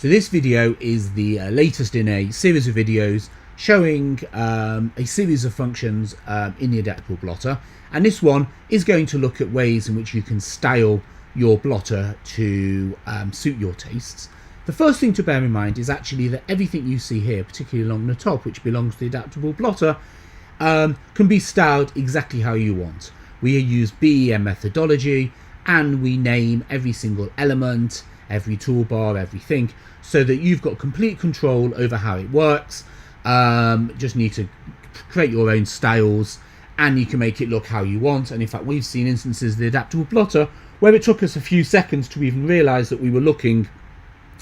So this video is the latest in a series of videos showing a series of functions in the Adaptable Blotter, and this one is going to look at ways in which you can style your blotter to suit your tastes. The first thing to bear in mind is actually that everything you see here, particularly along the top, which belongs to the Adaptable Blotter, can be styled exactly how you want. We use BEM methodology and we name every single element, every toolbar, everything, so that you've got complete control over how it works. Just need to create your own styles and you can make it look how you want. And in fact, we've seen instances of the Adaptable Blotter where it took us a few seconds to even realize that we were looking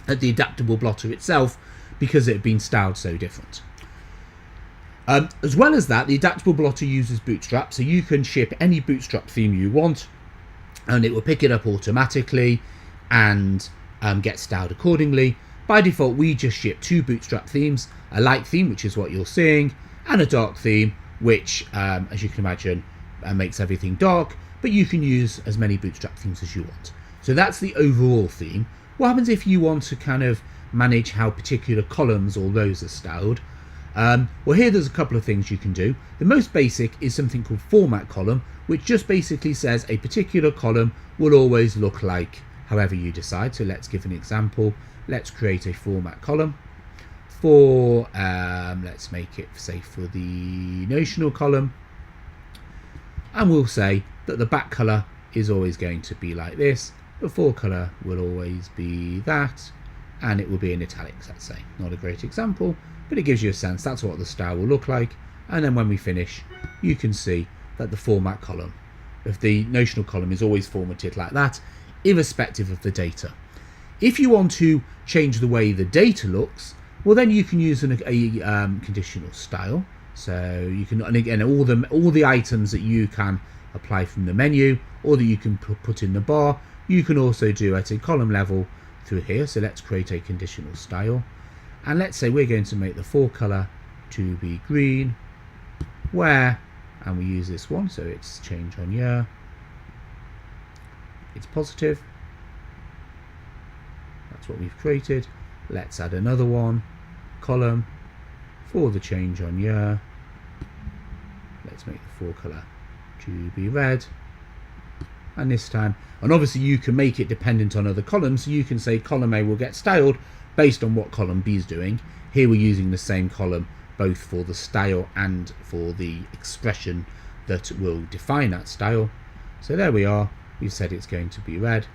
at the Adaptable Blotter itself because it had been styled so different. As well as that, the Adaptable Blotter uses Bootstrap, so you can ship any Bootstrap theme you want and it will pick it up automatically and get styled accordingly. By default, we just ship two Bootstrap themes, a light theme, which is what you're seeing, and a dark theme, which, as you can imagine, makes everything dark, but you can use as many Bootstrap themes as you want. So that's the overall theme. What happens if you want to kind of manage how particular columns or rows are styled? Well, here there's a couple of things you can do. The most basic is something called format column, which just basically says a particular column will always look like however you decide. So let's give an example. Let's create a format column for, let's make it, say, for the notional column. And we'll say that the back color is always going to be like this. The fore color will always be that, and it will be in italics, let's say. Not a great example, but it gives you a sense. That's what the style will look like. And then when we finish, you can see that the format column of the notional column is always formatted like that, irrespective of the data. If you want to change the way the data looks, well, then you can use a conditional style. So you can, and again, all the items that you can apply from the menu or that you can put in the bar, you can also do at a column level through here. So let's create a conditional style. And let's say we're going to make the fore color to be green, and we use this one, so it's change on year. It's positive. That's what we've created. Let's add another one, column, for the change on year. Let's make the fore color to be red. And this time, and obviously you can make it dependent on other columns, so you can say column A will get styled based on what column B is doing. Here we're using the same column both for the style and for the expression that will define that style. So there we are, we've said it's going to be red,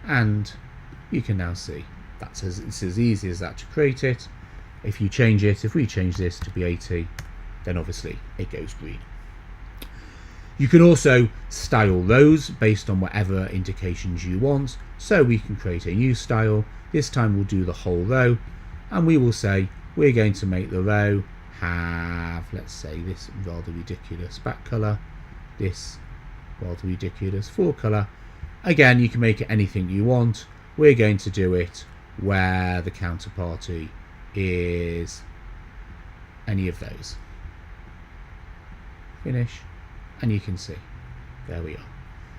and you can now see it's as easy as that to create it. If you change it, if we change this to be 80, then obviously it goes green. You can also style rows based on whatever indications you want. So we can create a new style. This time we'll do the whole row, and we will say we're going to make the row have, let's say, this rather ridiculous back color, this rather ridiculous fore color. Again, you can make it anything you want. We're going to do it where the counterparty is any of those. Finish. And you can see, there we are.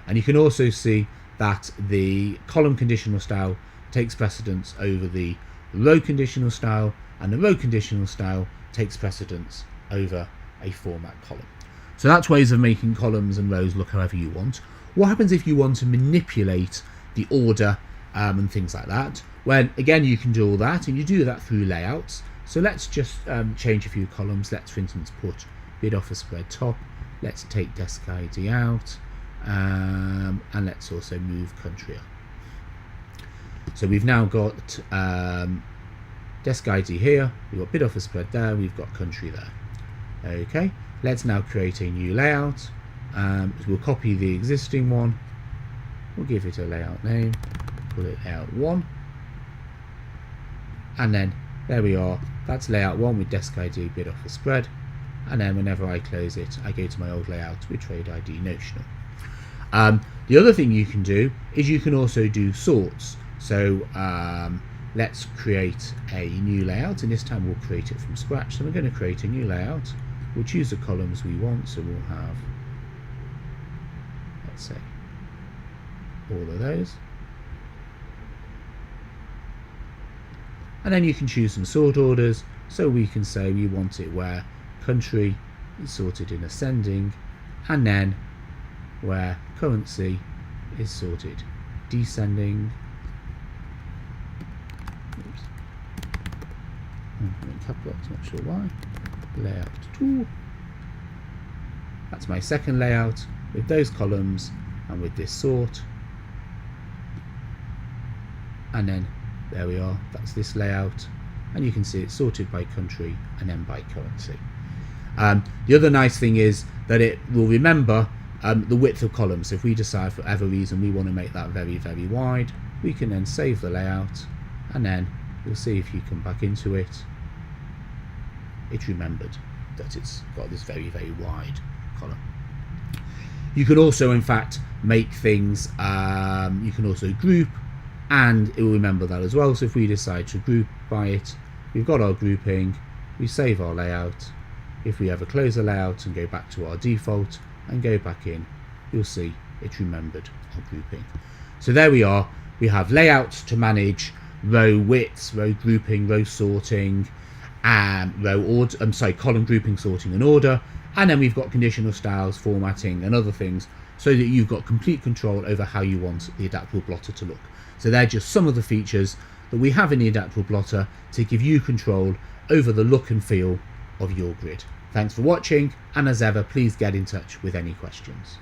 And you can also see that the column conditional style takes precedence over the row conditional style, and the row conditional style takes precedence over a format column. So that's ways of making columns and rows look however you want. What happens if you want to manipulate the order and things like that? Well, again, you can do all that, and you do that through layouts. So let's just change a few columns. Let's, for instance, put bid offer spread top. Let's take desk ID out, and let's also move country up. So we've now got desk ID here, we've got bid offer spread there, we've got country there. Okay, let's now create a new layout. We'll copy the existing one, we'll give it a layout name, call it layout 1, and then there we are, that's layout 1 with desk ID bid offer spread. And then whenever I close it, I go to my old layout with trade ID notional. The other thing you can do is you can also do sorts. So let's create a new layout, and this time we'll create it from scratch. So we're going to create a new layout. We'll choose the columns we want. So we'll have, let's say, all of those. and then you can choose some sort orders. So we can say we want it where country is sorted in ascending, and then where currency is sorted descending. Oops. In capital X, not sure why. Layout tool. That's my second layout with those columns and with this sort. And then there we are, that's this layout, and you can see it's sorted by country and then by currency. The other nice thing is that it will remember the width of columns. If we decide for whatever reason we want to make that very, very wide, we can then save the layout, and then you'll see if you come back into it, it's remembered that it's got this very, very wide column. You can also, in fact, make things, you can also group, and it will remember that as well. So if we decide to group by it, we've got our grouping, we save our layout. If we ever close the layout and go back to our default and go back in, you'll see it's remembered our grouping. So there we are. We have layouts to manage row widths, row grouping, row sorting, and column grouping, sorting and order. And then we've got conditional styles, formatting and other things, so that you've got complete control over how you want the Adaptable Blotter to look. So they're just some of the features that we have in the Adaptable Blotter to give you control over the look and feel of your grid. Thanks for watching, and as ever, please get in touch with any questions.